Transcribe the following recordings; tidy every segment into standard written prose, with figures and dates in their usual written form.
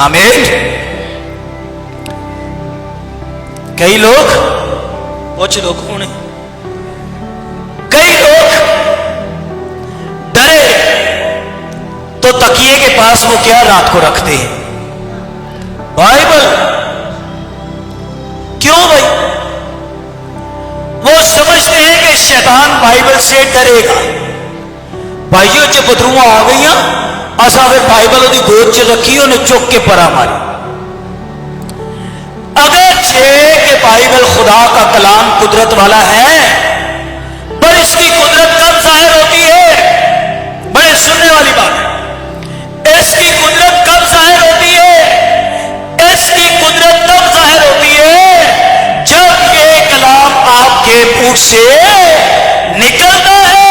آمین. کئی لوگ پوچھ لو کون ہیں؟ کئی لوگ ڈرے تو تکیے کے پاس وہ کیا رات کو رکھتے ہیں؟ بائبل. کیوں بھائی؟ وہ سمجھتے ہیں کہ شیطان بائبل سے ڈرے گا. بھائیو جب بدروہ آ گئی اصا پھر بائبل وہ گود چ رکھی انہیں چک کے پرا ماری. اگرچہ کہ بائبل خدا کا کلام قدرت والا ہے، پر اس کی قدرت کب ظاہر ہوتی ہے؟ بڑے سننے والی بات ہے. اس کی قدرت کب ظاہر ہوتی ہے؟ اس کی قدرت تب ظاہر ہوتی ہے جب یہ کلام آپ کے منہ سے نکلتا ہے.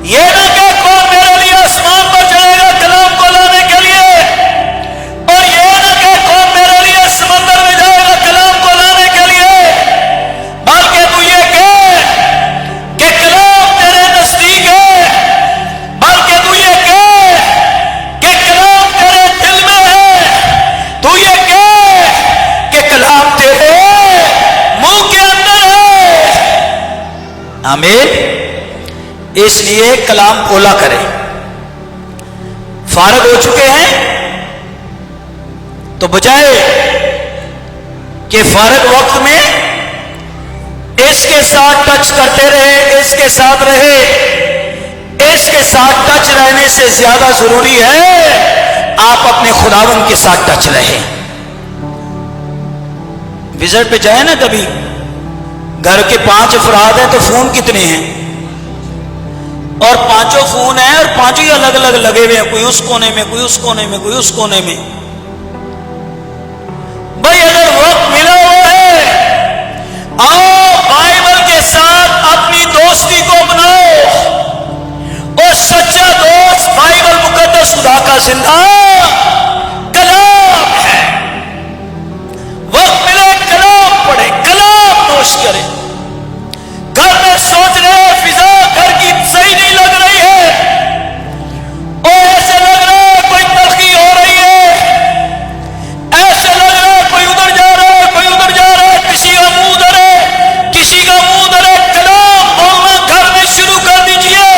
یہ نہ کہ کون میرے لیے آسمان پر چڑھے گا کلام کو لانے کے لیے، اور یہ نہ کہ کون میرے لیے سمندر میں جائے گا کلام کو لانے کے لیے، بلکہ تو یہ کہ کلام تیرے نزدیک ہے، بلکہ تو یہ کہ کلام تیرے دل میں ہے، تو یہ کہ کلام تیرے منہ کے اندر ہے. آمین. اس لیے کلام کھولا کریں. فارغ ہو چکے ہیں تو بجائے کہ فارغ وقت میں اس کے ساتھ ٹچ کرتے رہے، اس کے ساتھ رہے، اس کے ساتھ ٹچ رہنے سے زیادہ ضروری ہے آپ اپنے خداوند کے ساتھ ٹچ رہیں. وزٹ پہ جائیں نا کبھی، گھر کے 5 افراد ہیں تو فون کتنے ہیں؟ اور 5 فون ہیں اور 5 ہی الگ الگ لگے ہوئے ہیں، کوئی اس کونے میں، کوئی اس کونے میں، کوئی اس کونے میں. بھائی اگر وقت ملا ہوا ہے آؤ بائبل کے ساتھ اپنی دوستی کو بناؤ، اور سچا دوست بائبل مقدس خدا کا زندہ کلام ہے. وقت ملے کلام پڑھے، کلام نوش کرے. گھر میں سوچ رہے فضا گھر کی صحیح نہیں لگ رہی ہے، اور ایسے لگ رہا ہے کوئی تلخی ہو رہی ہے، ایسے لگ رہا ہے کوئی ادھر جا رہا ہے، کوئی ادھر جا رہا ہے، کسی کا منہ ادھر ہے، کسی کا منہ ادھر ہے. کلام بولنا گھر میں شروع کر دیجئے.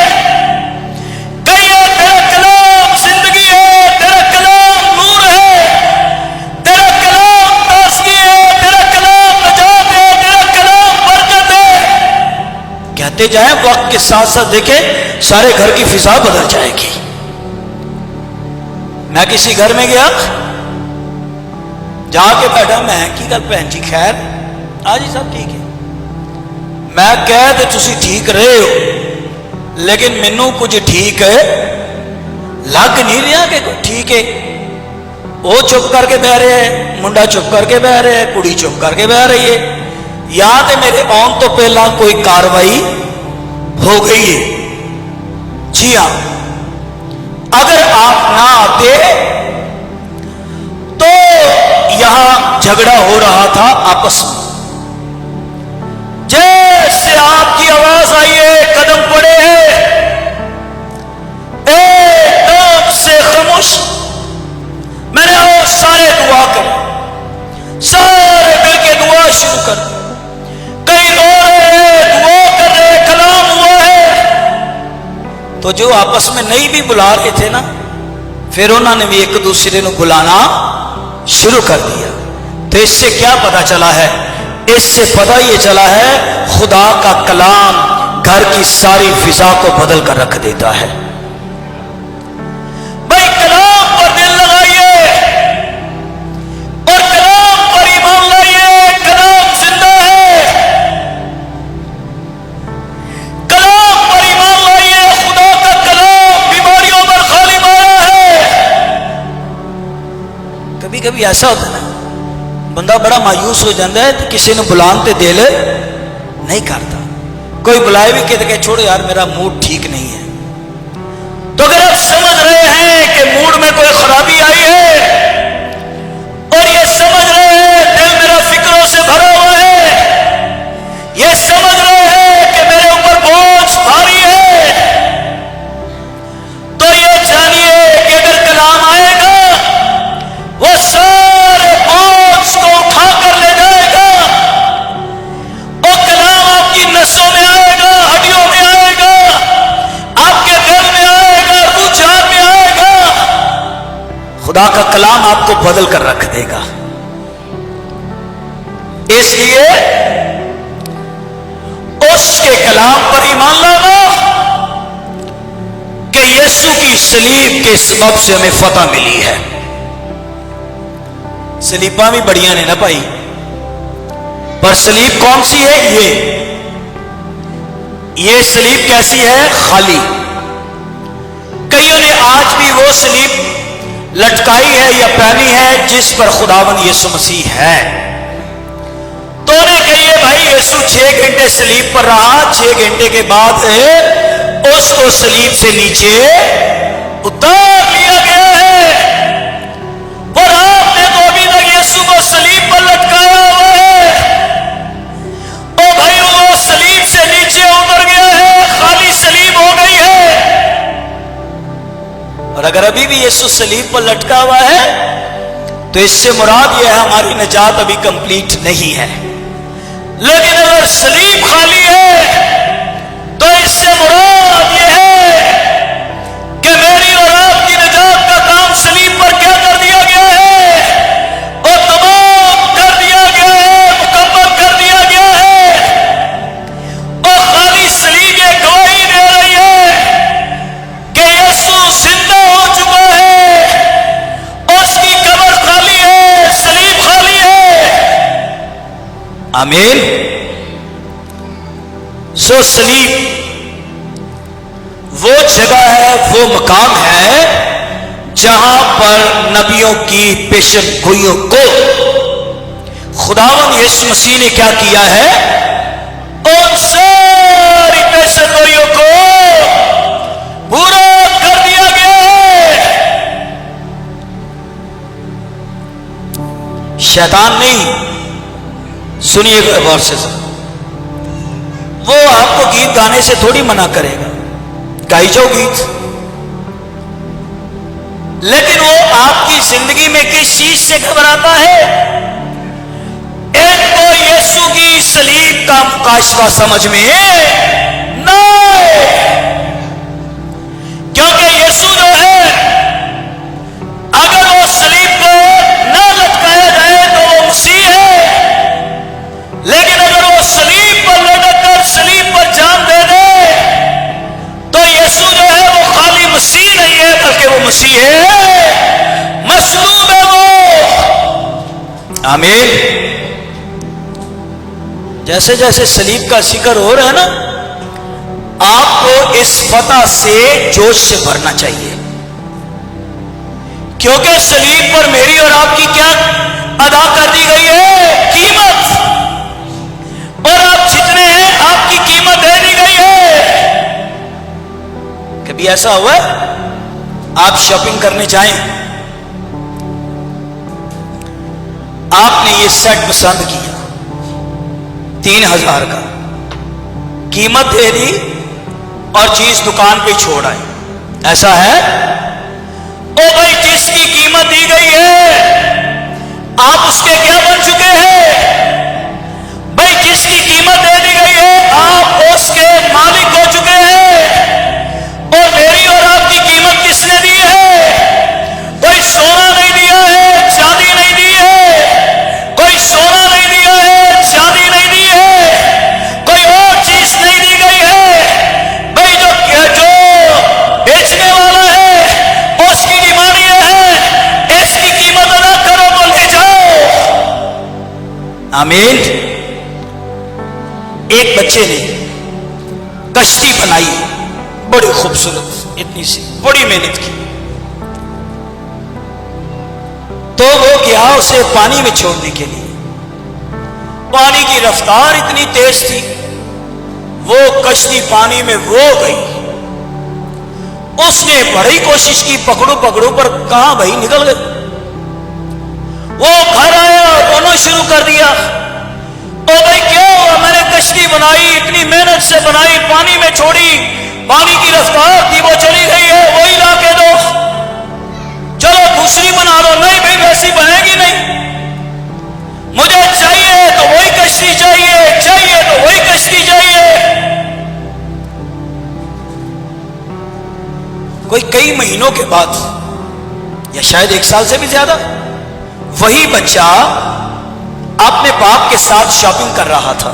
کہیے تیرا کلام زندگی ہے، تیرا کلام نور ہے، تیرا کلام تازگی ہے، تیرا کلام نجات ہے، تیرا کلام برکت ہے. کہتے جائیں، وقت کے ساتھ ساتھ دیکھیں سارے گھر کی فضا بدل جائے گی. میں کسی گھر میں گیا، جا کے بیٹھا، میں کی گل بہن جی خیر؟ ہاں جی سب ٹھیک ہے. میں کہہ تو تسی ٹھیک رہے ہو، لیکن مینوں کچھ ٹھیک ہے لگ نہیں رہا کہ ٹھیک ہے. وہ چپ کر کے بہ رہے ہیں، منڈا چپ کر کے بہ رہے ہیں، کڑی چپ کر کے بہ رہی ہے. یا تے میرے آن تو پہلا کوئی کاروائی ہو گئی ہے. جی ہاں، اگر آپ نہ آتے تو یہاں جھگڑا ہو رہا تھا آپس میں. جیسے آپ کی آواز آئی ہے، قدم پڑے ہیں، ایک دم سے خاموش. میں نے اور سارے دعا کریں، سارے مل کے دعا شروع کر دی. کئی رو رہے ہیں، دعا کر رہے ہیں، کلام ہوا ہے. تو جو آپس میں نہیں بھی بلا رہے تھے نا، پھر انہوں نے بھی ایک دوسرے کو بلانا شروع کر دیا. تو اس سے کیا پتا چلا ہے؟ اس سے پتا یہ چلا ہے خدا کا کلام گھر کی ساری فضا کو بدل کر رکھ دیتا ہے. بھائی کلام پر دل لگائیے اور کلام پر ایمان لائیے. کلام زندہ ہے، کلام پر ایمان لائیے. خدا کا کلام بیماریوں پر غالب آیا ہے. کبھی کبھی ایسا ہوتا ہے نا، بندہ بڑا مایوس ہو جاتا ہے تو کسی نے بلان تے دل نہیں کرتا. کوئی بلائے بھی کہتے کہ چھوڑو یار میرا موڈ ٹھیک نہیں ہے. تو اگر آپ سمجھ رہے ہیں کہ موڈ میں کوئی خرابی آئی ہے اور یہ سمجھ رہے ہیں دل میرا فکروں سے بھرا ہوا ہے، یہ سمجھ رہے ہیں کہ میرے اوپر بوجھ بھاری ہے، تو یہ جانیے کہ اگر کلام آئے گا خدا کا کلام آپ کو بدل کر رکھ دے گا. اس لیے اس کے کلام پر ایمان لانا کہ یسوع کی صلیب کے سبب سے ہمیں فتح ملی ہے. صلیباں بھی بڑیاں نے نا بھائی، پر صلیب کون سی ہے؟ یہ صلیب کیسی ہے؟ خالی. کئیوں نے آج بھی وہ صلیب لٹکائی ہے یا پہنی ہے جس پر خداوند یسوع مسیح ہے. تو نے کہیے بھائی یسوع 6 گھنٹے صلیب پر رہا، 6 گھنٹے کے بعد اس کو صلیب سے نیچے اتار لیا گیا ہے، اور آپ نے تو ابھی تک یسوع کو صلیب پر لٹکایا ہوا ہے. او بھائی وہ صلیب سے نیچے اتر گیا ہے، خالی صلیب ہو گئی ہے. اور اگر ابھی بھی یسوع صلیب پر لٹکا ہوا ہے تو اس سے مراد یہ ہے ہماری نجات ابھی کمپلیٹ نہیں ہے. لیکن اگر صلیب خالی ہے تو اس سے مراد یہ ہے کہ میری اور آپ کی نجات کا کام صلیب پر کیا کر دیا گیا ہے؟ اور تمام کر دیا گیا ہے، مکمل کر دیا گیا ہے. اور خالی صلیب یہ گواہی دے رہی ہے کہ یسوع زندہ ہو چکا ہے، اس کی قبر خالی ہے، صلیب خالی ہے. آمین. سو صلیب وہ جگہ ہے، وہ مقام ہے جہاں پر نبیوں کی پیشن گوئیوں کو خداوند یسوع مسیح نے کیا کیا ہے؟ ان ساری پیشن گوئیوں کو پورا کر دیا گیا ہے. شیطان نہیں، سنیے غور سے، وہ آپ کو گیت گانے سے تھوڑی منع کرے گا، گائی جاؤ گیت، لیکن وہ آپ کی زندگی میں کس چیز سے گھبراتا ہے؟ ایک تو یسوع کی صلیب کا مکاشفہ سمجھ میں نہ آئے، کیونکہ یسوع جو ہے اگر وہ صلیب کو نہ لٹکایا جائے تو وہ مسیح ہے، لیکن اگر وہ صلیب پر لٹک کر صلیب پر جان دے دے تو یسوع جو ہے وہ خالی مسیح نہیں ہے بلکہ وہ مسیح ہے، مصلوب ہے وہ. آمین. جیسے جیسے صلیب کا ذکر ہو رہا ہے نا، آپ کو اس فتح سے جوش سے بھرنا چاہیے، کیونکہ صلیب پر میری اور آپ کی کیا ادا کر دی گئی ہے؟ قیمت. اور آپ جتنے ہیں آپ کی قیمت دے دی گئی ہے. کبھی ایسا ہوا آپ شاپنگ کرنے جائیں، آپ نے یہ سیٹ پسند کیا 3000 کا، قیمت دے دی اور چیز دکان پہ چھوڑ آئے، ایسا ہے؟ او بھائی جس کی قیمت دی گئی ہے آپ اس کے کیا بن چکے ہیں؟ بھائی جس کی قیمت دے دی گئی ہے آپ اس کے مالک ہو چکے ہیں. اور میری اور آپ کی قیمت کس نے دی ہے؟ کوئی سونا نہیں دیا ہے، چاندی نہیں دی ہے، کوئی سونا نہیں دیا ہے، چاندی نہیں دی ہے، کوئی اور چیز نہیں دی گئی ہے. بھائی جو بیچنے والا ہے اس کی ڈیمانڈ یہ ہے اس کی قیمت ادا کرو تو لے جاؤ. آمین. ایک بچے نے کشتی بنائی بڑی خوبصورت، اتنی سی بڑی محنت کی، تو وہ گیا اسے پانی میں چھوڑنے کے لیے. پانی کی رفتار اتنی تیز تھی وہ کشتی پانی میں رو گئی. اس نے بڑی کوشش کی، پکڑو پکڑو، پر کہاں بھائی نکل گئی. وہ گھر آیا، دونوں شروع کر دیا. او بھائی کیا ہوا؟ میں نے کشتی بنائی، اتنی محنت سے بنائی، پانی میں چھوڑی، پانی کی رفتار تھی وہ چلی گئی ہے، وہی لا کے دو. چلو دوسری بنا دو. نہیں بھائی ویسی بنے گی نہیں، مجھے چاہیے تو وہی کشتی چاہیے، چاہیے تو وہی کشتی چاہیے. کوئی کئی مہینوں کے بعد یا شاید 1 سال سے بھی زیادہ. وہی بچہ اپنے باپ کے ساتھ شاپنگ کر رہا تھا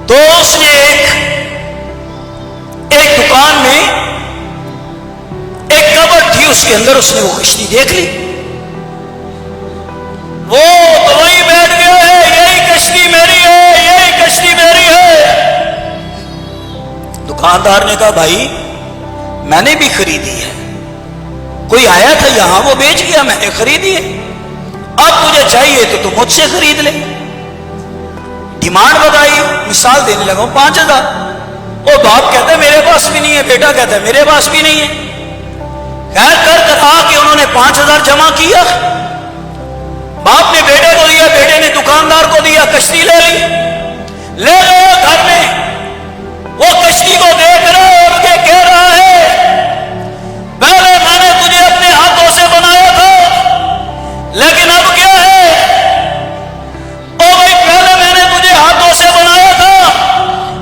تو اس نے ایک دکان میں ایک کبر تھی, اس کے اندر اس نے وہ کشتی دیکھ لی. وہ تو وہی بیٹھ گیا ہے, یہی کشتی میری ہے, یہی کشتی میری ہے. دکاندار نے کہا بھائی میں نے بھی خریدی ہے, کوئی آیا تھا یہاں وہ بیچ گیا, میں نے خریدی ہے, اب تجھے چاہیے تو مجھ سے خرید لے. ڈیمانڈ بتائی, مثال دینے لگا 5,000. وہ باپ کہتا ہے میرے پاس بھی نہیں ہے, بیٹا کہتا ہے میرے پاس بھی نہیں ہے. خیر کر آ کہ انہوں نے 5,000 جمع کیا. باپ نے بیٹے کو دیا, بیٹے نے دکاندار کو دیا, کشتی لے لی. لے لو گھر میں, وہ کشتی کو دیکھ رہا ہے اور کہہ رہا ہے پہلے میں نے تجھے اپنے ہاتھوں سے بنایا تھا, لیکن اب کیا ہے, او بھائی پہلے میں نے تجھے ہاتھوں سے بنایا تھا,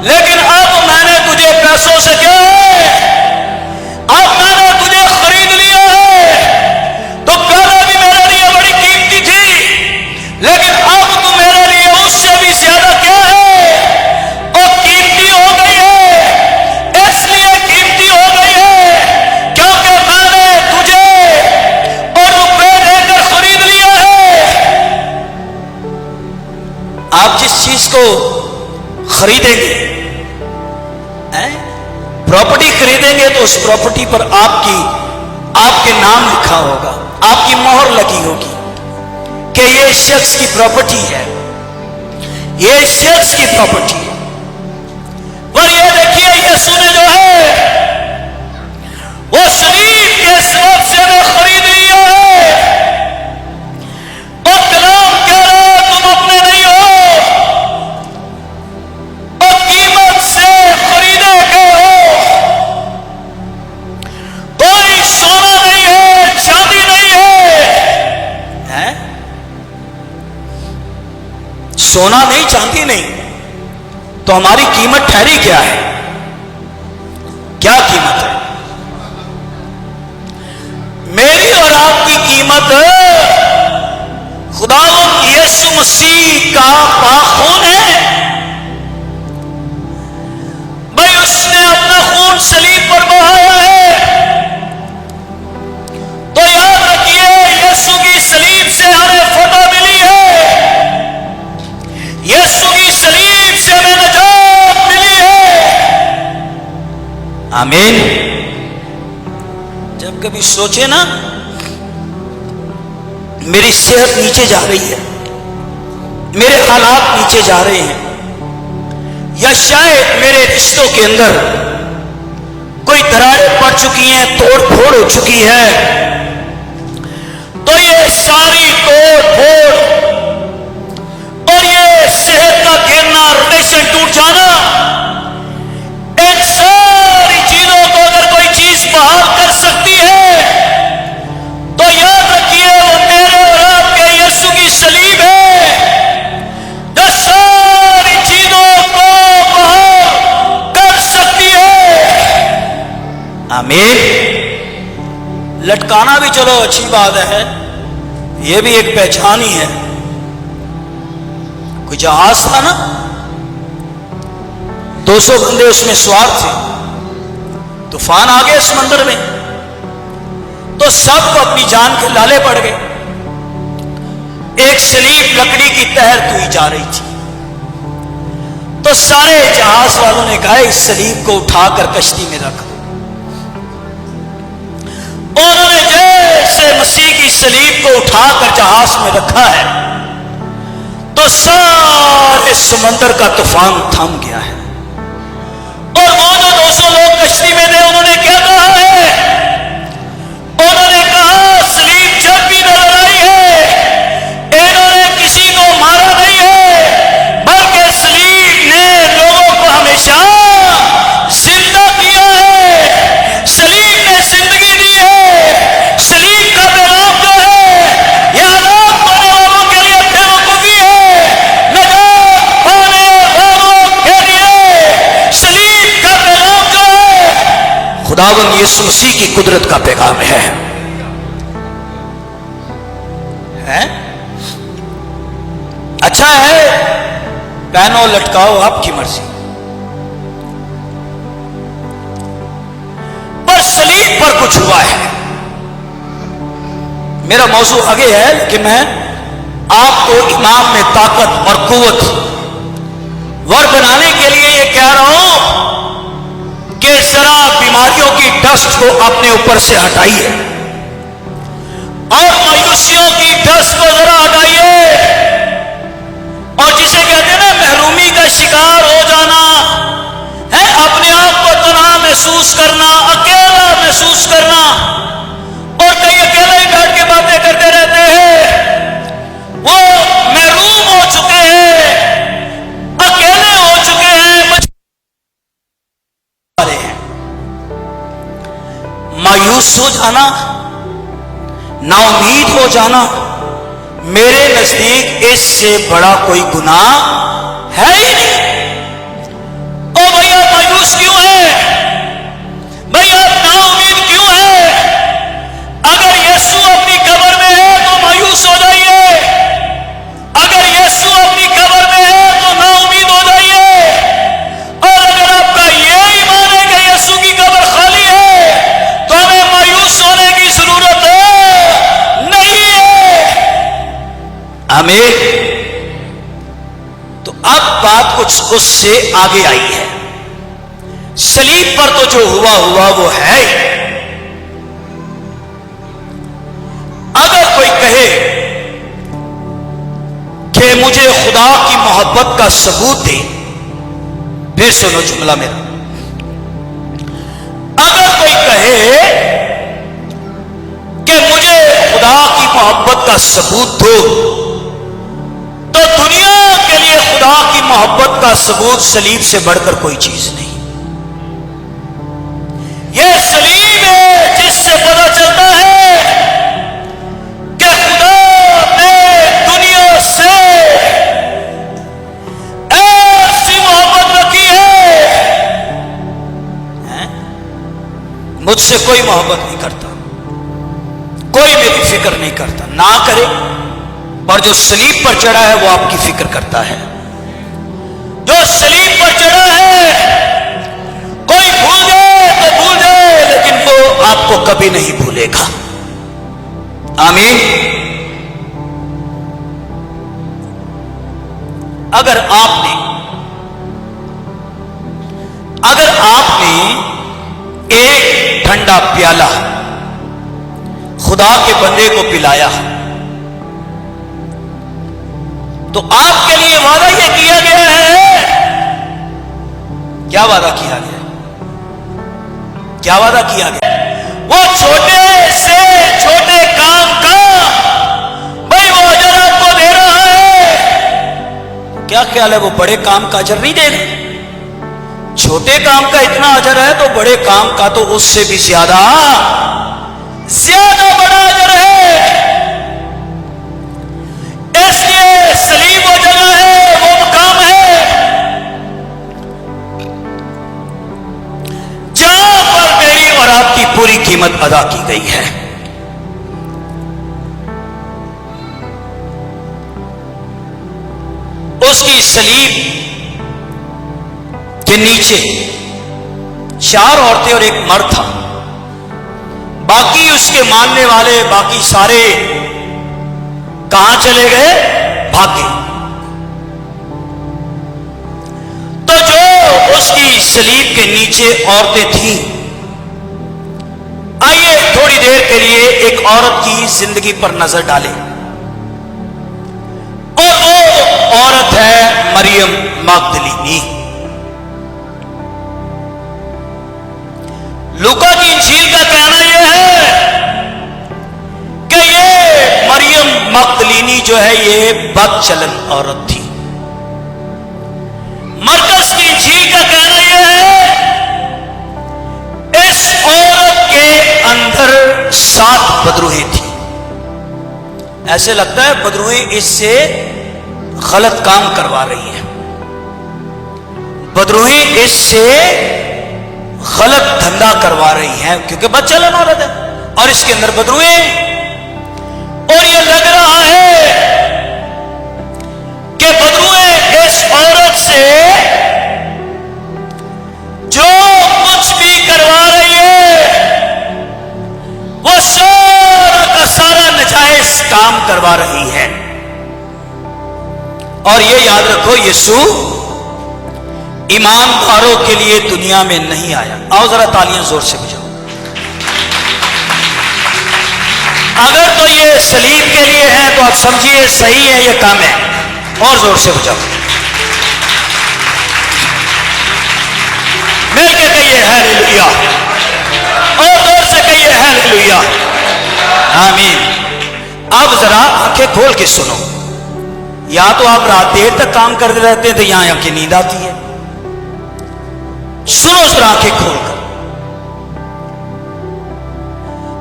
لیکن اب میں نے تجھے پیسوں سے کیا ہے, اب میں نے تجھے خرید لیا ہے. تو پہلے بھی میرے لیے بڑی قیمتی تھی, لیکن اب تو میرے لیے اس سے بھی زیادہ کیا ہے, اور قیمتی ہو گئی ہے. اس لیے قیمتی ہو گئی ہے کیونکہ میں نے تجھے اور روپے دے کر خرید لیا ہے. آپ جس چیز کو خریدیں گے, پراپرٹی خریدیں گے, تو اس پراپرٹی پر آپ کے نام لکھا ہوگا, آپ کی مہر لگی ہوگی کہ یہ شخص کی پراپرٹی ہے, یہ شخص کی پراپرٹی ہے. اور یہ دیکھیے یسوع نے جو ہے وہ صلیب کے سبب سے نے خرید لیا ہے. اور کلام کہہ رہا ہے تم اپنے نہیں ہو, اور قیمت سے خریدے گئے ہو. کوئی سونا نہیں ہے, چاندی نہیں ہے, سونا نہیں چاندی نہیں, تو ہماری قیمت ٹھہری کیا ہے, کیا قیمت ہے؟ میری اور آپ کی قیمت خدا یسوع مسیح کا پاک خون ہے. بھائی اس نے اپنا خون صلیب پر بہایا ہے, تو یاد رکھیے یسوع کی صلیب سے ہمیں فتح ملی ہے, یسوع کی صلیب سے ہمیں نجات ملی ہے. آمین. جب کبھی سوچے نا میری صحت نیچے جا رہی ہے, میرے حالات نیچے جا رہے ہیں, یا شاید میرے رشتوں کے اندر کوئی دراڑیں پڑ چکی ہیں, توڑ پھوڑ ہو چکی ہے, تو یہ ساری توڑ پھوڑ اور یہ صحت کا گرنا, ریلیشن ٹوٹ جانا, ان ساری چیزوں کو اگر کوئی چیز بحال کر سکتی ہے تو یاد رکھیے وہ میرے اور آپ کے یسوع کی صلیب ہے, جو ساری چیزوں کو بحال کر سکتی ہے. آمین. لٹکانا بھی چلو اچھی بات ہے, یہ بھی ایک پہچان ہی ہے. کوئی جہاز تھا نا, 200 بندے اس میں سوار تھے, طوفان آ گئے سمندر میں, تو سب کو اپنی جان کے لالے پڑ گئے. ایک صلیب لکڑی کی تہر توئی جا رہی تھی, تو سارے جہاز والوں نے کہا اس صلیب کو اٹھا کر کشتی میں رکھ. انہوں نے جیسے مسیح کی صلیب کو اٹھا کر جہاز میں رکھا ہے, تو سارے سمندر کا طوفان تھم گیا ہے. اور وہ جو 200 لوگ کشتی میں تھے انہوں نے کیا کہا ہے, انہوں نے کہا صلیب جب بھی نہ لڑائی ہے, انہوں نے کسی کو مارا نہیں ہے, بلکہ صلیب نے لوگوں کو ہمیشہ زندہ کیا ہے, صلیب نے زندگی دی ہے. صلیب کا پیغام جو ہے یہ ہلاک ہونے والوں کے لیے بیوقوفی ہے, نجات پانے والوں کے لیے صلیب کا پیغام جو ہے خداوند یسوع مسیح کی قدرت کا پیغام ہے. اچھا ہے، پہنو لٹکاؤ، آپ کی مرضی. پر صلیب پر کچھ ہوا ہے. میرا موضوع آگے ہے کہ میں آپ کو ایمان میں طاقت اور قوت ور بنانے کے لیے یہ کہہ رہا ہوں کہ ذرا بیماریوں کی ڈسٹ کو اپنے اوپر سے ہٹائیے اور مایوسیوں کی ڈسٹ کو ذرا ہٹائیے. اور جسے کہتے ہیں نا محرومی کا شکار ہو جانا ہے، اپنے آپ کو تنہا محسوس کرنا، اکیلا محسوس کرنا، اور کئی اکیلے بیٹھ کے باتیں کرتے رہتے ہیں. وہ محروم ہو چکے ہیں، اکیلے ہو چکے ہیں، مایوس ہو جانا، نا امید ہو جانا، میرے نزدیک اس سے بڑا کوئی گناہ ہے ہی نہیں. او بھیا مایوس کیوں ہے؟ بھیا نا امید کیوں ہے؟ اگر یسوع اپنی قبر میں ہے تو مایوس ہو جائیے، اگر یسوع اپنی قبر میں ہے تو نا امید ہو جائیے. اور اگر آپ کا یہ ایمان ہے کہ یسوع کی قبر خالی ہے تو ہمیں مایوس ہونے کی ضرورت نہیں ہے. آمین. تو اب بات کچھ اس سے آگے آئی ہے. صلیب پر تو جو ہوا وہ ہے. اگر کوئی کہے کہ مجھے خدا کی محبت کا ثبوت دے، پھر سنو جملہ میرا، اگر کوئی کہے کہ مجھے خدا کی محبت کا ثبوت دو، تو دنیا کے لیے خدا کی محبت کا ثبوت صلیب سے بڑھ کر کوئی چیز نہیں. یہ صلیب ہے جس سے پتہ چلتا ہے کہ خدا نے دنیا سے ایسی محبت رکھی ہے. مجھ سے کوئی محبت نہیں کرتا، کوئی میری فکر نہیں کرتا، نہ کرے، پر جو صلیب پر چڑھا ہے وہ آپ کی فکر کرتا ہے. جو صلیب پر چڑھا ہے، کوئی بھول جائے تو بھول جائے، لیکن وہ آپ کو کبھی نہیں بھولے گا. آمین. اگر آپ نے ایک ٹھنڈا پیالہ خدا کے بندے کو پلایا تو آپ کے لیے وعدہ یہ کیا گیا ہے. کیا وعدہ کیا گیا؟ کیا وعدہ کیا گیا؟ وہ چھوٹے سے چھوٹے کام کا بھائی وہ اجر آپ کو دے رہا ہے. کیا خیال ہے وہ بڑے کام کا اجر نہیں دے گا؟ چھوٹے کام کا اتنا اجر ہے تو بڑے کام کا تو اس سے بھی زیادہ بڑا اجر ہے. اس لیے صلیب وہ جگہ ہے، وہ مقام ہے جہاں پر میری اور آپ کی پوری قیمت ادا کی گئی ہے. اس کی صلیب کے نیچے 4 عورتیں اور ایک مرد تھا. باقی اس کے ماننے والے باقی سارے کہاں چلے گئے؟ بھاگے. تو جو اس کی صلیب کے نیچے عورتیں تھیں، آئیے تھوڑی دیر کے لیے ایک عورت کی زندگی پر نظر ڈالیں، اور وہ عورت ہے مریم مگدلینی. لوکا کی انجیل کا کہنا یہ ہے کہ یہ مریم مگدلینی جو ہے یہ بد چلن عورت تھی. مرکز کی انجیل کا کہنا یہ ہے اس عورت کے اندر 7 بدروہیں تھیں. ایسے لگتا ہے بدروہیں اس سے غلط کام کروا رہی ہیں، بدروہیں اس سے غلط دھندا کروا رہی ہیں، کیونکہ بدچلن عورت ہے اور اس کے اندر بدروئے ہیں، اور یہ لگ رہا ہے کہ بدروئے اس عورت سے جو کچھ بھی کروا رہی ہے وہ سارا کا سارا نجائز کام کروا رہی ہے۔ اور یہ یاد رکھو، یسوع ایمانداروں کے لیے دنیا میں نہیں آیا۔ آؤ ذرا تالیاں زور سے بجاؤ۔ اگر تو یہ صلیب کے لیے ہے تو آپ سمجھیے صحیح ہے، یہ کام ہے، اور زور سے بجاؤ، مل کے کہیے ہیلیلویا، اور زور سے کہیے ہیلیلویا، آمین۔ اب ذرا آنکھیں کھول کے سنو، یا تو آپ رات دیر تک کام کرتے رہتے ہیں تو یہاں آ کے نیند آتی ہے۔ سنو ذرا آنکھیں کھول کر،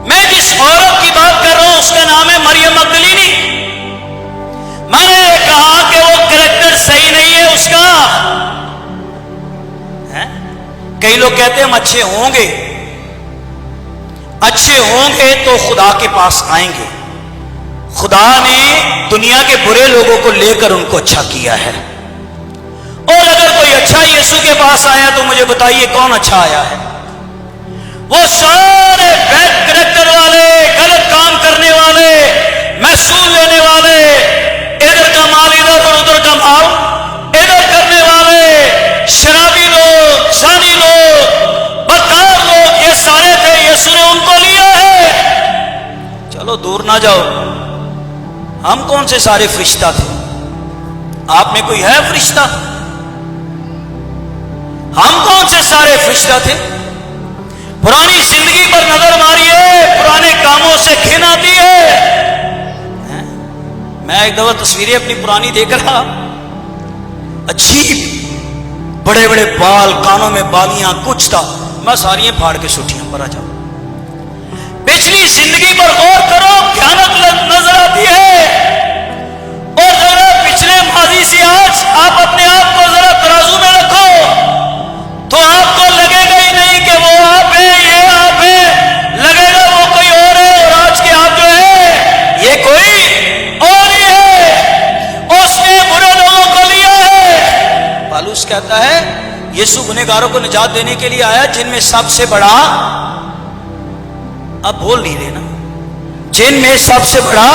میں جس عورت کی بات کر رہا ہوں اس کا نام ہے مریم مگدلینی۔ میں نے کہا کہ وہ کریکٹر صحیح نہیں ہے اس کا۔ کئی لوگ کہتے ہیں ہم اچھے ہوں گے تو خدا کے پاس آئیں گے۔ خدا نے دنیا کے برے لوگوں کو لے کر ان کو اچھا کیا ہے، اور اگر کوئی اچھا یسوع کے پاس آیا تو مجھے بتائیے کون اچھا آیا ہے؟ وہ سارے بیڈ کریکٹر والے، غلط کام کرنے والے، محصول لینے والے، ادھر کا مال ادھر اور ادھر کا مال ادھر کرنے والے، شرابی لوگ، زانی لوگ، بدکار لوگ، یہ سارے تھے، یسوع نے ان کو لیا ہے۔ چلو دور نہ جاؤ، ہم کون سے سارے فرشتہ تھے؟ آپ میں کوئی ہے فرشتہ؟ ہم کون سے سارے فرشتہ تھے؟ پرانی زندگی پر نظر ماریے، پرانے کاموں سے گھن آتی ہے۔ میں ایک دفعہ تصویریں اپنی پرانی دیکھ رہا، عجیب بڑے بڑے بال، کانوں میں بالیاں، کچھ تھا، میں ساری پھاڑ کے سٹیاں پر آ جاؤں۔ پچھلی زندگی پر غور کرو، بھیانک نظر آتی ہے، اور ذرا پچھلے ماضی سے آج آپ اپنے آپ کو ذرا ترازو میں رکھو تو آپ کو لگے گا ہی نہیں کہ وہ آپ ہیں، یہ آپ ہیں، لگے گا وہ کوئی اور ہے، اور آج کے آپ جو ہے یہ کوئی اور ہی ہے، اس نے برے لوگوں کو لیا ہے۔ پالوس کہتا ہے یسوع گنہگاروں کو نجات دینے کے لیے آیا، جن میں سب سے بڑا، اب بول نہیں رہے نا، جن میں سب سے بڑا،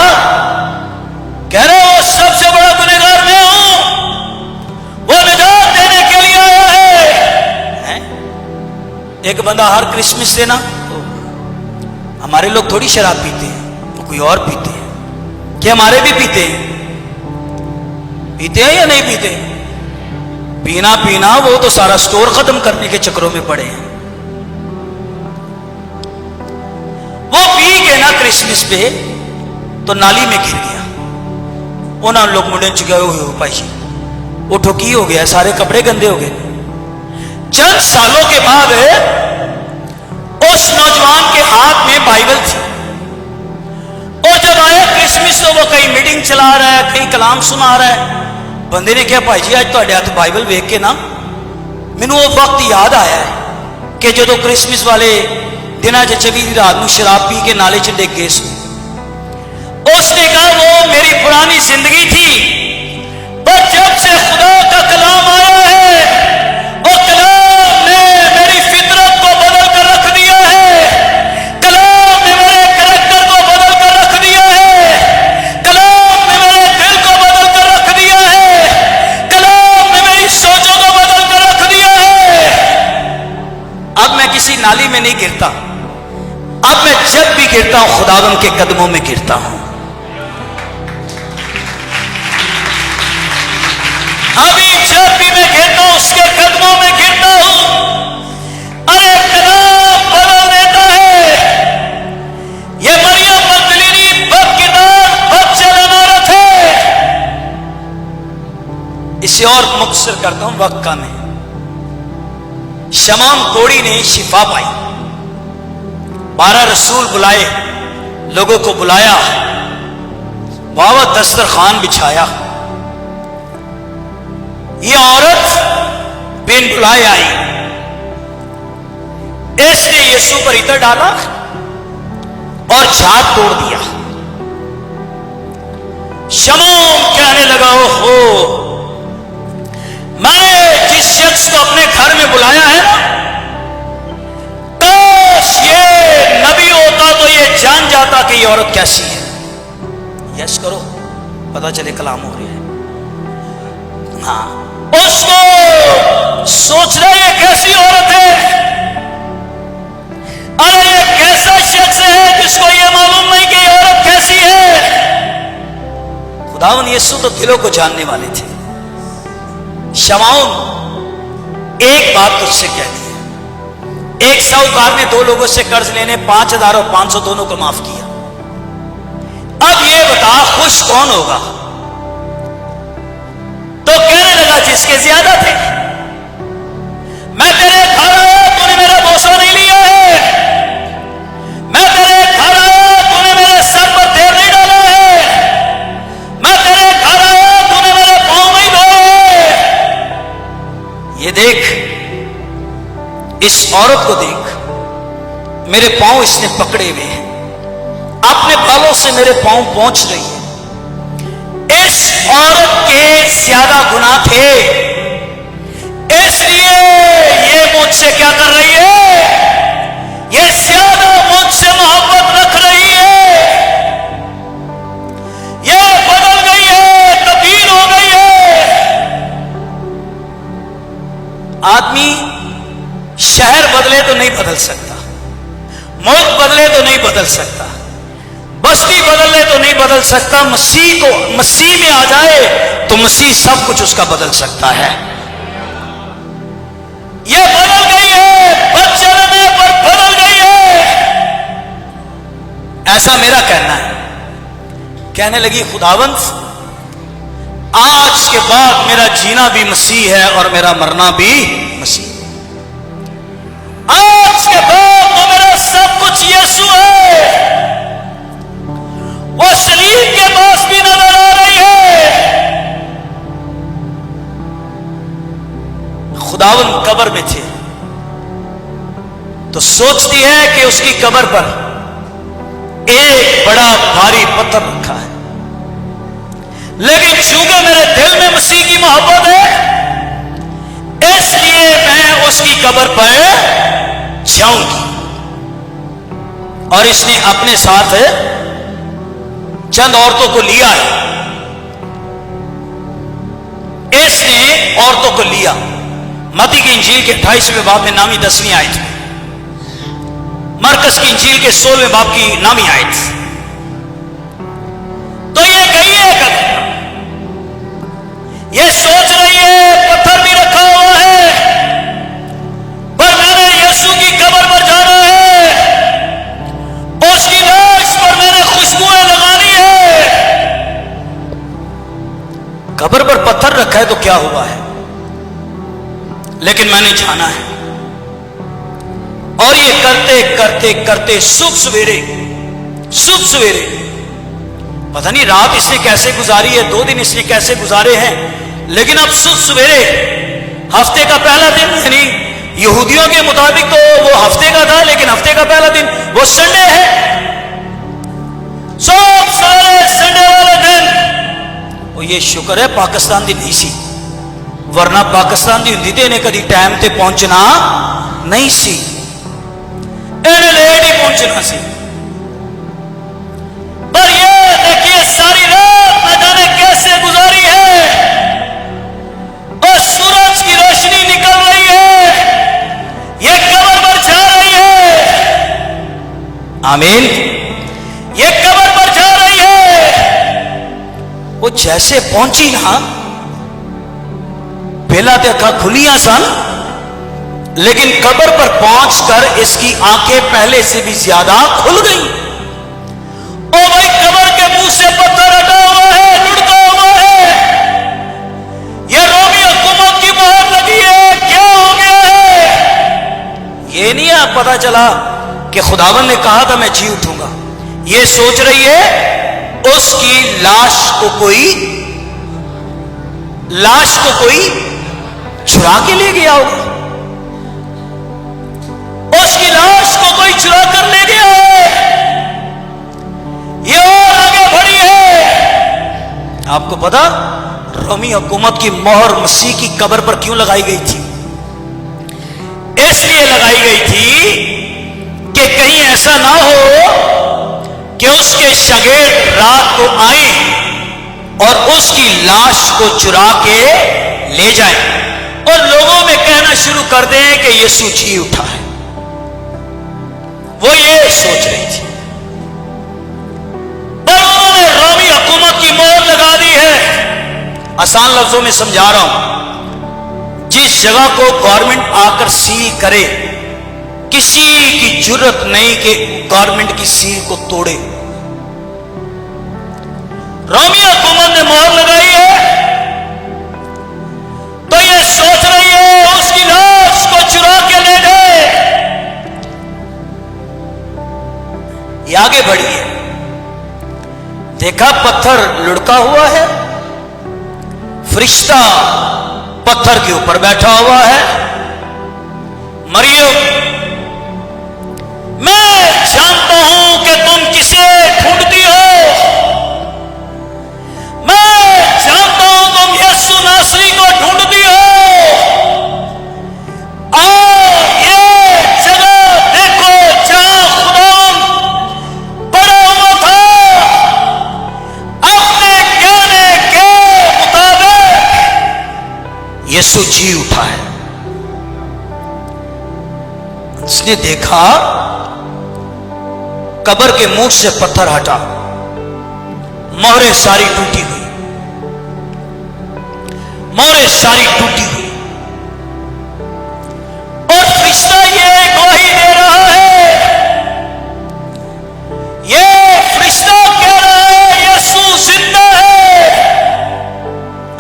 کہہ رہے وہ سب سے بڑا گنہگار میں ہوں، وہ نجات دینے کے لیے آیا ہے۔ ایک بندہ ہر کرسمس سے نا، ہمارے لوگ تھوڑی شراب پیتے ہیں، وہ کوئی اور پیتے ہیں، کہ ہمارے بھی پیتے ہیں یا نہیں پیتے؟ پینا وہ تو سارا سٹور ختم کرنے کے چکروں میں پڑے ہیں۔ وہ پی کے نا کرسمس پہ تو نالی میں گر گیا، انہوں لوگ منڈے چکے ہوئے ہو پائی، وہ ٹھوکی ہو گیا، سارے کپڑے گندے ہو گئے۔ چند سالوں کے بعد اس نوجوان کے ہاتھ میں بائبل تھی، اور جب آیا کرسمس تو وہ کہیں میٹنگ چلا رہا ہے، کہیں کلام سنا رہا ہے۔ بندے نے کہا بھائی جی آج تو ہاتھ بائبل ویک کے نا مینوں وہ وقت یاد آیا ہے کہ جدو کرسمس والے دنوں 24 رات میں شراب پی کے نالے چ ڈگ گئے۔ اس نے کہا وہ میری پرانی زندگی تھی، پر جب سے خدا کا کلام آیا ہے، وہ کلام نے میری فطرت کو بدل کر رکھ دیا ہے، کلام نے میرے کریکٹر کو بدل کر رکھ دیا ہے، کلام نے میرے دل کو بدل کر رکھ دیا ہے، کلام نے میری سوچوں کو بدل کر رکھ دیا ہے۔ اب میں کسی نالی میں نہیں گرتا، اب میں جب بھی گرتا ہوں خداوند کے قدموں میں گرتا ہوں۔ ابھی جب بھی میں گرتا ہوں اس کے قدموں میں گرتا ہوں۔ ارے کلام بدل دیتا ہے۔ یہ مریم مگدلینی بد کردار، بد چلن عورت ہے۔ اسے اور مختصر کرتا ہوں، وقت کم ہے۔ شمعون کوڑی نے شفا پائی، 12 رسول بلائے، لوگوں کو بلایا، واہ دسترخوان بچھایا۔ یہ عورت بن بلائے آئی، اس نے یسوع پر عطر ڈالا اور جھاگ توڑ دیا. شمعون کہنے لگا ہو میں نے جس شخص کو اپنے گھر میں بلایا ہے نا، کاش یہ نبی ہوتا تو یہ جان جاتا کہ یہ عورت کیسی ہے. یس کرو، پتا چلے کلام ہو رہا ہے. ہاں، اس کو سوچ رہا یہ کیسی عورت ہے، اور یہ کیسا شخص ہے جس کو یہ معلوم نہیں کہ یہ عورت کیسی ہے. خداوند یسوع تو دلوں کو جاننے والے تھے. شمعون ایک بات تجھ سے کہتی ہے. ایک ساہوکار نے دو لوگوں سے قرض لینے 5,000 اور 500 دونوں کو معاف کیا. اب یہ بتا خوش کون ہوگا؟ تو کہنے لگا جس کے زیادہ تھے. میں تیرے گھر آیا تو نے میرا بوسہ نہیں لیا ہے، میں تیرے گھر آیا تو نے میرے سر پر تیل نہیں ڈالا ہے، میں تیرے گھر آیا تو نے میرے پاؤں نہیں دھوئے. یہ دیکھ، اس عورت کو دیکھ، میرے پاؤں اس نے پکڑے ہوئے ہیں، اپنے بالوں سے میرے پاؤں پہنچ رہی ہے. اس عورت کے زیادہ گناہ تھے، اس لیے یہ مجھ سے کیا کر رہی ہے؟ یہ زیادہ مجھ سے محبت رکھ رہی ہے. یہ بدل گئی ہے، تبدیل ہو گئی ہے. آدمی شہر بدلے تو نہیں بدل سکتا، ملک بدلے تو نہیں بدل سکتا، بستی بدلے تو نہیں بدل سکتا. مسیح میں آ جائے تو مسیح سب کچھ اس کا بدل سکتا ہے. یہ بدل گئی ہے، بد چلنے پر بدل گئی ہے. ایسا میرا کہنا ہے. کہنے لگی خداوند آج کے بعد میرا جینا بھی مسیح ہے اور میرا مرنا بھی مسیح. آج کے بعد تو میرا سب کچھ یسوع ہے. وہ صلیب کے پاس بھی نظر آ رہی ہے. خداوند قبر میں تھے تو سوچتی ہے کہ اس کی قبر پر ایک بڑا بھاری پتھر رکھا ہے، لیکن چونکہ میرے دل میں مسیح کی محبت ہے اس لیے میں اس کی قبر پر جاؤں گی. اور اس نے اپنے ساتھ چند عورتوں کو لیا ہے. اس نے عورتوں کو لیا. متی کی انجیل کے 28ویں باب میں نامی 10ویں آیت، مرکز کی انجیل کے 16ویں باب کی نامی آیت. تو یہ گئی ہے قبر، یہ سوچ رہی ہے پتھر بھی رکھا ہوا ہے پر میں نے یسوع کی قبر پر جانا ہے، اس کی لاش پر میں نے خوشبوئیں لگانی ہے. قبر پر پتھر رکھا ہے تو کیا ہوا ہے، لیکن میں نے جانا ہے. اور یہ کرتے کرتے کرتے صبح سویرے پتہ نہیں رات اس نے کیسے گزاری ہے، 2 دن اس نے کیسے گزارے ہیں، لیکن اب صبح سویرے ہفتے کا پہلا دن، یعنی یہودیوں کے مطابق تو وہ ہفتے کا تھا، لیکن ہفتے کا پہلا دن وہ سنڈے ہے. سب سارے سنڈے والے دن وہ یہ شکر ہے پاکستان دی نہیں سی، ورنہ پاکستان دی ہندی نے کدی ٹائم تے پہنچنا نہیں سی، انہیں لیٹ ہی پہنچنا سی. پر یہ دیکھیے ساری رات نہ جانے کیسے گزاری ہے، اور سورج کی روشنی نکل رہی ہے، یہ قبر پر جا رہی ہے. آمین. یہ قبر پر جا رہی ہے. وہ جیسے پہنچی نا، پہلا تو اکھاں کھلیاں سن، لیکن قبر پر پہنچ کر اس کی آنکھیں پہلے سے بھی زیادہ کھل گئی. او بھائی قبر کے منہ سے پتھر ہٹا ہوا ہے، لڑکا ہوا ہے، یہ رومی حکومت کی مہر لگی ہے، کیا ہو گیا ہے؟ یہ نہیں آپ پتا چلا کہ خداوند نے کہا تھا میں جی اٹھوں گا. یہ سوچ رہی ہے اس کی لاش کو کوئی چرا کے لے گیا ہوگا. اس اس کی لاش کو کوئی چرا کر لے گیا ہے۔ یہ اور آگے بڑھی ہے۔ آپ کو پتا رومی حکومت کی مہر مسیح کی قبر پر کیوں لگائی گئی تھی؟ اس لیے لگائی گئی تھی کہ کہیں ایسا نہ ہو کہ اس کے شاگرد رات کو آئیں اور اس کی لاش کو چرا کے لے جائیں اور لوگوں میں کہنا شروع کر دیں کہ یسوع جی اٹھا ہے۔ وہ یہ سوچ رہی تھی اور انہوں نے رومی حکومت کی مہر لگا دی ہے۔ آسان لفظوں میں سمجھا رہا ہوں، جس جگہ کو گورنمنٹ آ کر سیل کرے کسی کی جرت نہیں کہ گورنمنٹ کی سیل کو توڑے۔ رومی حکومت نے مہر لگائی ہے تو یہ سوچ رہی ہے اس کی لاش کو چرا کے لے جائے۔ یہ آگے بڑھی ہے، دیکھا پتھر لڑکا ہوا ہے، فرشتہ پتھر کے اوپر بیٹھا ہوا ہے۔ مریم، میں جانتا ہوں کہ تم کسے ڈھونڈتی ہو، میں جانتا ہوں تم یسوع ناصری کو ڈھونڈتی ہو۔ آؤ یہ جگہ دیکھو جہاں خدا پڑا ہوا تھا، اپنے کہنے کے مطابق یسوع جی اٹھا ہے۔ اس نے دیکھا قبر کے منہ سے پتھر ہٹا، مہریں ساری ٹوٹی ہوئی، مہریں ساری ٹوٹی ہوئی، اور فرشتہ یہ گواہی دے رہا ہے، یہ فرشتہ کہہ رہا ہے یسوع زندہ ہے۔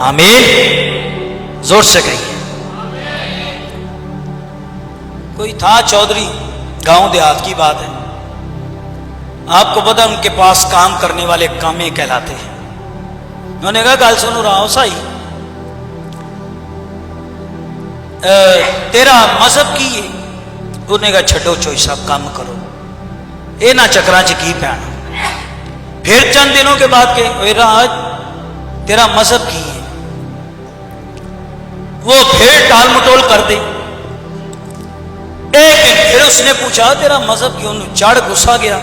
آمین، زور سے کہیے۔ کوئی تھا چودھری، گاؤں دیہات کی بات ہے، آپ کو پتا ان کے پاس کام کرنے والے کامے کہلاتے ہیں۔ انہوں نے کہا گل سنو راؤ سائی، تیرا مذہب کی ہے؟ انہوں نے کہا چھڈو چوئی صاحب کام کرو، یہ نہ چکراں چ کی پینا۔ پھر چند دنوں کے بعد کہ اے راج تیرا مذہب کی ہے؟ وہ پھر ٹال مٹول کر دے۔ ایک دن پھر اس نے پوچھا تیرا مذہب کیوں؟ چڑھ غصہ گیا۔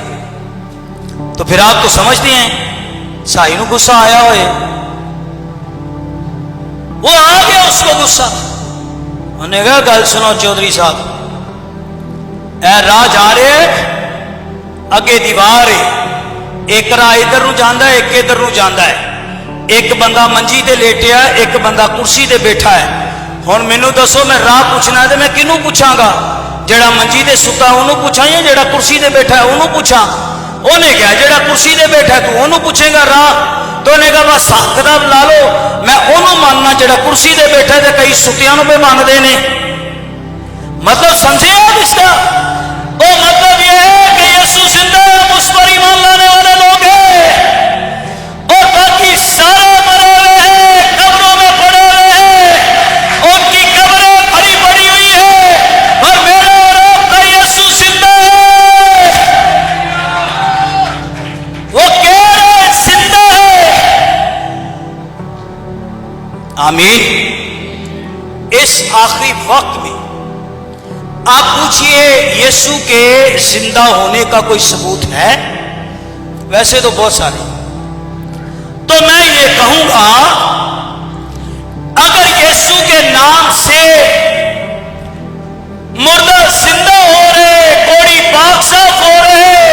تو پھر آپ تو سمجھتے ہیں سائی نو غصہ آیا ہوئے، وہ آ گیا اس کو غصہ۔ انہوں نے کہا گل سنو چودھری صاحب، اے راہ جا رہے اگے دیوار ہے، ایک راہ ادھر نو جانا ہے، ایک ادھر نو جانا ہے، ایک بندہ منجی تے لیٹیا ہے، ایک بندہ کرسی تے بیٹھا ہے۔ ہن مینوں دسو میں راہ پوچھنا ہے تے میں کنوں پوچھاں گا؟ جڑا منجی تے ستا انہوں پوچھاں یا جڑا کرسی تے بیٹھا ہے انہوں پوچھاں؟ انہیں کہا جڑا کرسی تے بیٹھا ہے تو انہوں پوچھے گا راہ؟ تو انہیں کہا بس کتاب لا لو، میں انہوں ماننا جڑا کرسی تے بیٹھا ہے تے کئی ستیاں نو پہ مان دے نے۔ مطلب سمجھے آپ اس کا؟ وہ مطلب یہ ہے کہ یسوع زندہ ہے، اس پر ایمان لانے والے لوگ ہیں، اور باقی سارے مرے ہوئے ہیں، قبروں میں پڑے ہوئے ہیں، ان کی قبریں بھری پڑی ہوئی ہیں، اور میرا اور آپ کا یسوع زندہ ہے۔ وہ کہہ رہے ہیں زندہ ہے۔ آمین۔ اس آخری وقت میں آپ پوچھئے یسوع کے زندہ ہونے کا کوئی ثبوت ہے؟ ویسے تو بہت سارے، تو میں یہ کہوں گا اگر یسوع کے نام سے مردہ زندہ ہو رہے، کوڑی پاک صاف ہو رہے،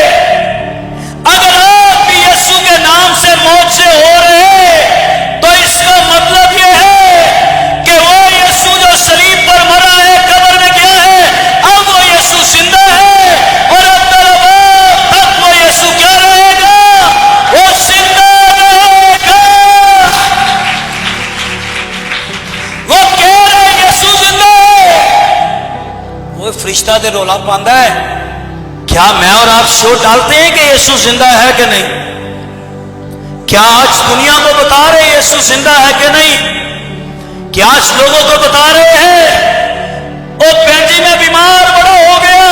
اگر آپ بھی یسوع کے نام سے موت سے ہو رہے، تو اس کا مطلب یہ ہے کہ وہ یسوع جو صلیب پر مرا ہے، قبر میں گیا ہے، اب وہ یسوع زندہ ہے، اور اب تک وہ یسوع کیا رہے گا؟ وہ زندہ رہے گا۔ وہ کہہ رہے یسوع زندہ ہے۔ وہ فرشتہ دے رولا پاندا ہے، کیا میں اور آپ شور ڈالتے ہیں کہ یسوع زندہ ہے کہ نہیں؟ کیا آج دنیا کو بتا رہے یسوع زندہ ہے کہ نہیں؟ کیا آج لوگوں کو بتا رہے ہیں او بینجی میں بیمار بڑا ہو گیا،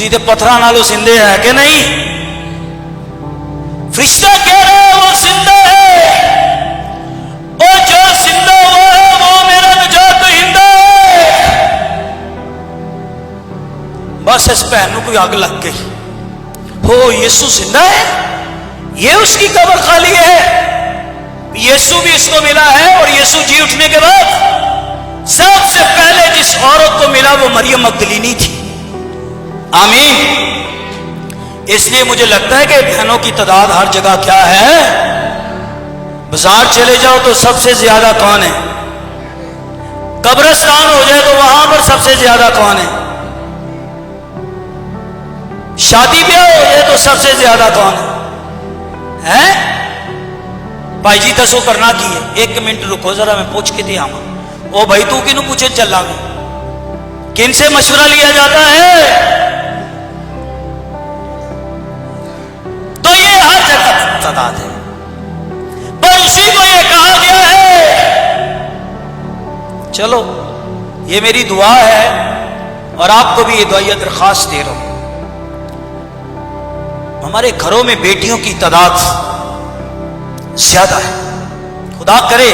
تسی تے پتھراں نالوں زندے ہے کہ نہیں؟ فرشتہ کہہ رہا ہے وہ زندہ ہے، اور جو زندہ ہوا ہے وہ میرا نجات دہندہ ہے۔ بس اس بہن کو کوئی آگ لگ گئی، ہو یسوع زندہ ہے، یہ اس کی قبر خالی ہے۔ یسوع بھی اس کو ملا ہے، اور یسوع جی اٹھنے کے بعد سب سے پہلے جس عورت کو ملا وہ مریم مگدلینی تھی۔ آمین۔ اس لیے مجھے لگتا ہے کہ بہنوں کی تعداد ہر جگہ کیا ہے؟ بازار چلے جاؤ تو سب سے زیادہ کون ہے؟ قبرستان ہو جائے تو وہاں پر سب سے زیادہ کون ہے؟ شادی بیاہ ہو جائے تو سب سے زیادہ کون ہے؟ بھائی جی دسو کرنا کی ہے؟ 1 منٹ رکو ذرا میں پوچھ کے دے آؤں۔ او بھائی تو کنوں پوچھے چلا میں؟ کن سے مشورہ لیا جاتا ہے؟ تو یہ ہر جگہ تعداد ہے، پر اسی کو یہ کہا گیا ہے۔ چلو یہ میری دعا ہے، اور آپ کو بھی یہ دعائیہ درخواست دے رہا ہوں، ہمارے گھروں میں بیٹیوں کی تعداد زیادہ ہے۔ خدا کرے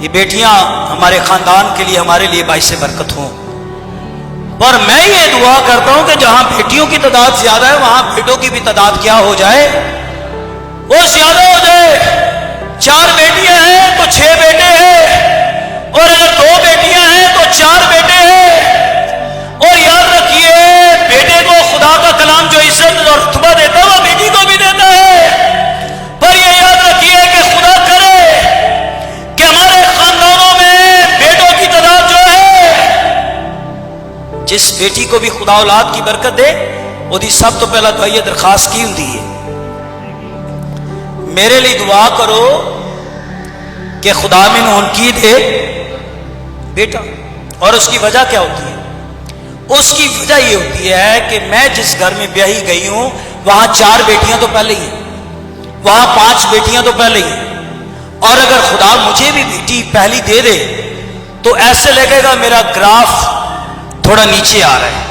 یہ بیٹیاں ہمارے خاندان کے لیے، ہمارے لیے باعث برکت ہوں۔ پر میں یہ دعا کرتا ہوں کہ جہاں بیٹیوں کی تعداد زیادہ ہے وہاں بیٹوں کی بھی تعداد کیا ہو جائے؟ وہ زیادہ ہو جائے۔ 4 بیٹیاں ہیں تو 6 بیٹے ہیں، اور اگر 2 بیٹیاں ہیں تو 4 بیٹے ہیں۔ اور یاد رکھیے بیٹے کو خدا کا کلام جو عزت اور رتبہ دیتا ہے وہ بیٹی کو بھی دیتا ہے، پر یہ یاد رکھیے کہ خدا کرے کہ ہمارے خاندانوں میں بیٹوں کی تعداد جو ہے، جس بیٹی کو بھی خدا اولاد کی برکت دے وہ دی سب تو پہلا دعائیہ درخواست کی ہوتی ہے، میرے لیے دعا کرو کہ خدا میں ان کی دے بیٹا۔ اور اس کی وجہ کیا ہوتی ہے؟ اس کی وجہ یہ ہوتی ہے کہ میں جس گھر میں بیاہی گئی ہوں وہاں 4 بیٹیاں تو پہلے ہی ہیں، وہاں 5 بیٹیاں تو پہلے ہی ہیں، اور اگر خدا مجھے بھی بیٹی پہلی دے دے تو ایسے لگے گا میرا گراف تھوڑا نیچے آ رہا ہے،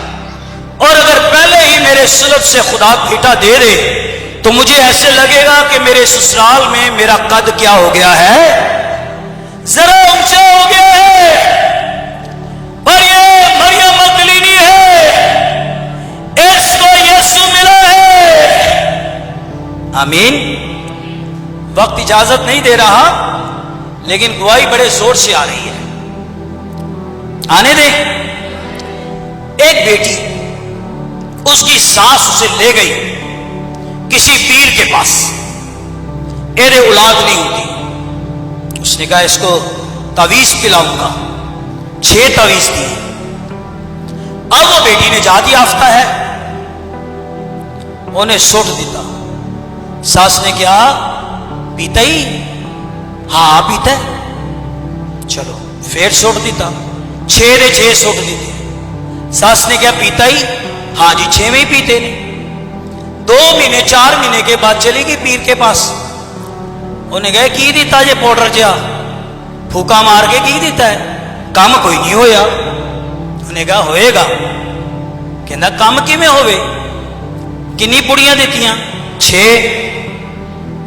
اور اگر پہلے ہی میرے سلب سے خدا بیٹا دے دے تو مجھے ایسے لگے گا کہ میرے سسرال میں میرا قد کیا ہو گیا ہے؟ ذرا اونچا ہو گیا ہے۔ پر یہ مریم مگدلینی ہے، اس کو یسوع ملا ہے۔ آمین۔ وقت اجازت نہیں دے رہا، لیکن گواہی بڑے زور سے آ رہی ہے، آنے دیں۔ ایک بیٹی، اس کی ساس اسے لے گئی کسی پیر کے پاس، اے اولاد نہیں ہوتی، اس نے کہا اس کو تعویذ پلاؤں گا، 6 تعویذ دی۔ اب وہ بیٹی نے نجات یافتہ ہے، انہیں سوٹ دیتا۔ ساس نے کہا پیتا ہی؟ ہاں پیتا ہے۔ چلو پھر سوٹ دیتا، 6 دے 6 سوٹ دیتے۔ ساس نے کہا پیتا ہی؟ ہاں جی 6 میں ہی پیتے نہیں۔ 2 مہینے 4 مہینے کے بعد چلی گئی پیر کے پاس، انہیں کہا کی دیتا جے پاؤڈر جا پھوکا مار کے کی دیتا ہے؟ کام کوئی نہیں ہویا۔ انہیں کہا ہوئے گا، کہنا کام کی میں ہوئے؟ کنی پڑیاں دیتیاں؟ 6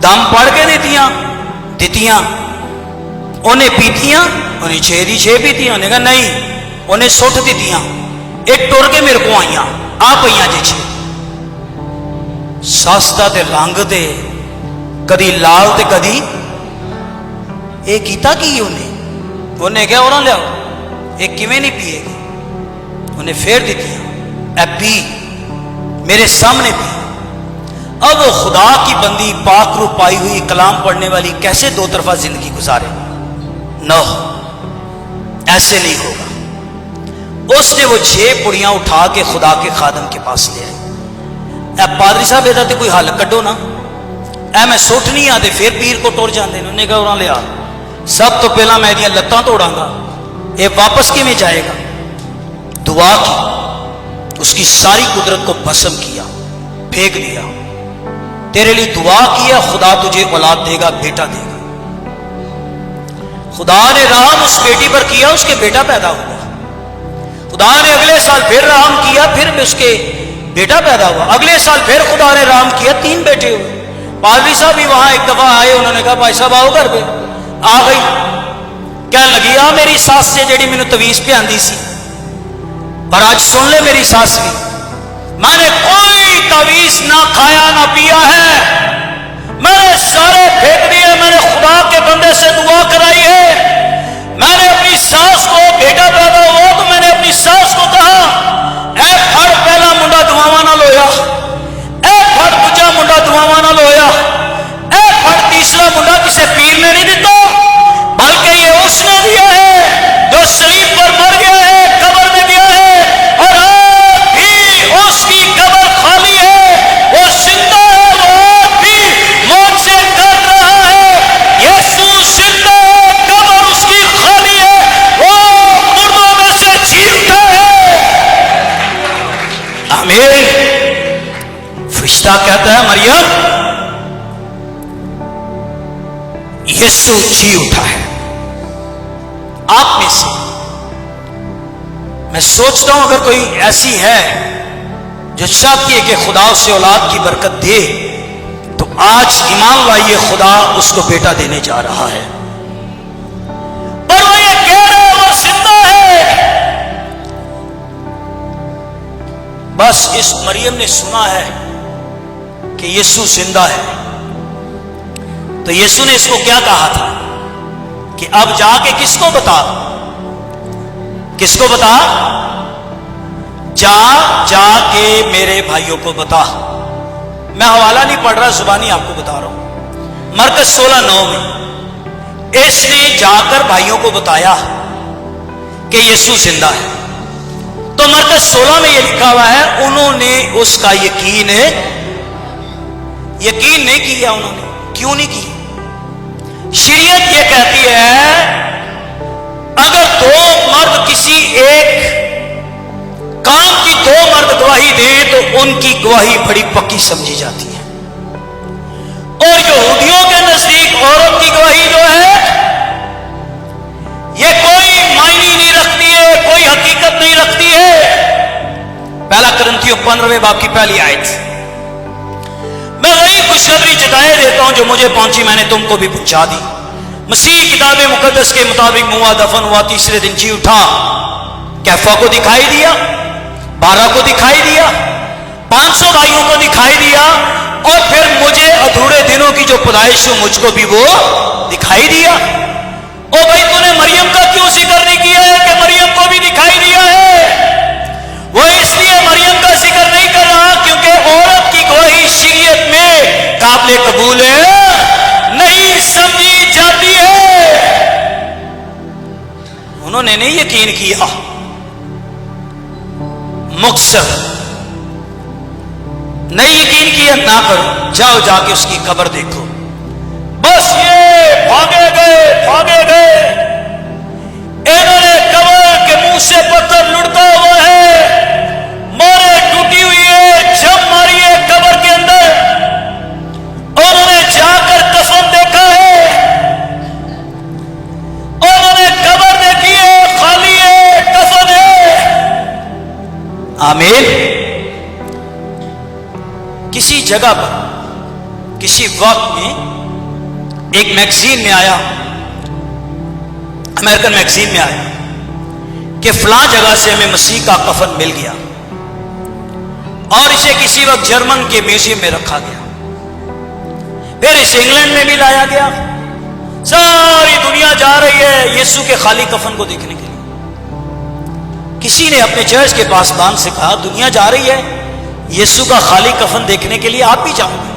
دم پڑھ کے دیتیاں انہیں پیتیاں، انہیں 6 دی 6 پیتیاں۔ انہیں کہا نہیں، انہیں سٹ دیتیاں، ایک ٹور کے میرے کو آئیاں آ پئیاں جی 6۔ ساستا تے لانگ دے کدی لال تے کدی اے کیتا کی انہیں کہا اور لیا ایک کیویں نہیں پیے گی؟ انہیں پھر دیتیاں، اے پی میرے سامنے پی۔ اب وہ خدا کی بندی پاک روح پائی ہوئی کلام پڑھنے والی کیسے 2 طرفہ زندگی گزارے؟ نو، ایسے نہیں ہوگا۔ اس نے وہ 6 پڑیاں اٹھا کے خدا کے خادم کے پاس لے آئی۔ اے پادری صاحب یہ تے کوئی حل کڈو نا، اے میں سٹ نہیں آتے پھر پیر کو ٹر جاندے۔ انہوں نے کہا اور لیا سب تو پہلا میں دیا لتاں توڑاں گا، یہ واپس کیویں جائے گا؟ دعا کی، اس کی ساری قدرت کو بھسم کیا، پھینک دیا۔ تیرے لیے دعا کیا، خدا تجھے اولاد دے گا، بیٹا دے گا۔ خدا نے رحم اس بیٹی پر کیا، اس کے بیٹا پیدا ہوا۔ خدا نے اگلے سال پھر رحم کیا، پھر بھی اس کے بیٹا پیدا ہوا. اگلے سال پھر خدا نے رام کیا 3 بیٹے ہوئے. پادری صاحب بھی وہاں ایک دفعہ آئے, انہوں نے کہا بھائی صاحب آؤ گھر پہ. آ گئی, کہنے لگی آ میری ساس سے جیڑی مینوں تویز پہ آندی سی, پر آج سن لے میری ساس بھی, میں نے کوئی تویز نہ کھایا نہ پیا ہے, میں نے سارے پھینک دیے, میں نے خدا کے بندے سے دعا کرائی ہے. میں نے اپنی ساس کو بیٹا پیدا ہوا تو میں نے اپنی ساس کو کہا اے پھڑ پہلا منڈا دعاواں نال ہویا, اے پھڑ دوجا منڈا دعاواں نال ہویا, اے پھڑ تیسرا منڈا کسے پیر نے نہیں دیتا, بلکہ یہ اس نے دیا ہے جو صلیب پر مر گیا ہے, قبر میں گیا ہے, اور آج بھی اس کی قبر خالی ہے, وہ زندہ ہے, وہ آج بھی موت سے کر رہا ہے. یسوع زندہ ہے, قبر اس کی خالی ہے, وہ مردوں میں سے جی اٹھا ہے. آمین. فرشتہ کہتا ہے مریم یسوع جی اٹھا ہے آپ میں سے. میں سوچتا ہوں اگر کوئی ایسی ہے جو چاہتی ہے کہ خدا اسے اولاد کی برکت دے, تو آج ایمان لائیے خدا اس کو بیٹا دینے جا رہا ہے. پر وہ یہ کہہ رہا ہے وہ زندہ ہے. بس اس مریم نے سنا ہے کہ یسوع زندہ ہے, تو یسوع نے اس کو کیا کہا تھا کہ اب جا کے کس کو بتا, کس کو بتا, جا کے میرے بھائیوں کو بتا. میں حوالہ نہیں پڑھ رہا, زبانی آپ کو بتا رہا ہوں. مرکز 16:9 میں اس نے جا کر بھائیوں کو بتایا کہ یسوع زندہ ہے. تو مرکز 16 میں یہ لکھا ہوا ہے انہوں نے اس کا یقین نہیں کیا. انہوں نے کیوں نہیں کیا؟ شریعت یہ کہتی ہے اگر 2 مرد کسی ایک کام کی 2 مرد گواہی دیں تو ان کی گواہی بڑی پکی سمجھی جاتی ہے. اور یہودیوں کے نزدیک عورت کی گواہی جو ہے یہ کوئی معنی نہیں رکھتی ہے, کوئی حقیقت نہیں رکھتی ہے. پہلا کرنتھیوں 15 باب کی پہلی آیت. میں وہی خوشخبری جتائے دیتا ہوں جو مجھے پہنچی, میں نے تم کو بھی پہنچا دی. مسیح کتاب مقدس کے مطابق ہوا, دفن ہوا, تیسرے دن جی اٹھا. کیفا کو دکھائی دیا, 12 کو دکھائی دیا, 500 بھائیوں کو دکھائی دیا, اور پھر مجھے ادھورے دنوں کی جو پیدائش ہو مجھ کو بھی وہ دکھائی دیا. او بھائی تو نے مریم کا کیوں ذکر نہیں کیا ہے کہ مریم کو بھی دکھائی دیا ہے؟ وہ اس لیے مریم کا ذکر نہیں کر رہا کیونکہ عورت کی گواہی شریعت میں قابل قبول نہیں سمجھی جاتی ہے. انہوں نے نہیں یقین کیا. مقصد نہیں یقین کیا, نہ کرو, جاؤ جا کے اس کی قبر دیکھو. بس یہ بھاگے گئے. انہوں نے قبر کے منہ سے پتھر لڑتا ہوا ہے, مارے ٹوٹی ہوئی ہے, جم ماری ہے قبر کے اندر. انہوں نے جا کر کفن دیکھا ہے, انہوں نے قبر دیکھی ہے, خالی ہے, کفن ہے. آمین. کسی جگہ پر کسی وقت میں ایک میگزین میں آیا, امریکن میگزین میں آیا کہ فلاں جگہ سے ہمیں مسیح کا کفن مل گیا, اور اسے کسی وقت جرمن کے میوزیم میں رکھا گیا, پھر اسے انگلینڈ میں بھی لایا گیا. ساری دنیا جا رہی ہے یسوع کے خالی کفن کو دیکھنے کے لیے. کسی نے اپنے چرچ کے پاسبان سے کہا دنیا جا رہی ہے یسوع کا خالی کفن دیکھنے کے لیے, آپ بھی جاؤ گے,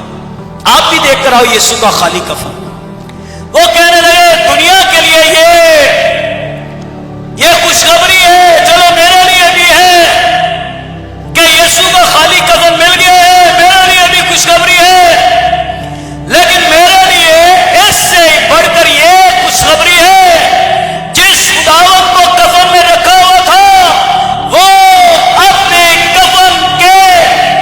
آپ بھی دیکھ کر آؤ یسوع کا خالی کفن. وہ کہنے لگے دنیا کے لیے یہ خوشخبری ہے, چلو میرے لیے بھی ہے کہ یسوع کا خالی کفن مل گیا ہے, میرے لیے بھی خوشخبری ہے. لیکن میرے لیے اس سے بڑھ کر یہ خوشخبری ہے جس خداوند کو کفن میں رکھا ہوا تھا وہ اپنے کفن کے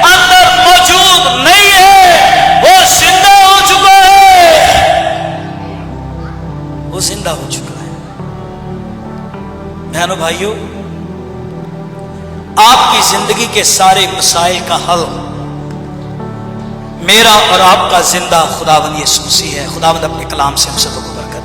اندر موجود نہیں ہے, وہ زندہ ہو چکا ہے. وہ زندہ ہو چکا ہے. بہنوں بھائیوں, آپ کی زندگی کے سارے مسائل کا حل میرا اور آپ کا زندہ خداوند یسوع مسیح ہے. خداوند اپنے کلام سے ہم سب کو برکت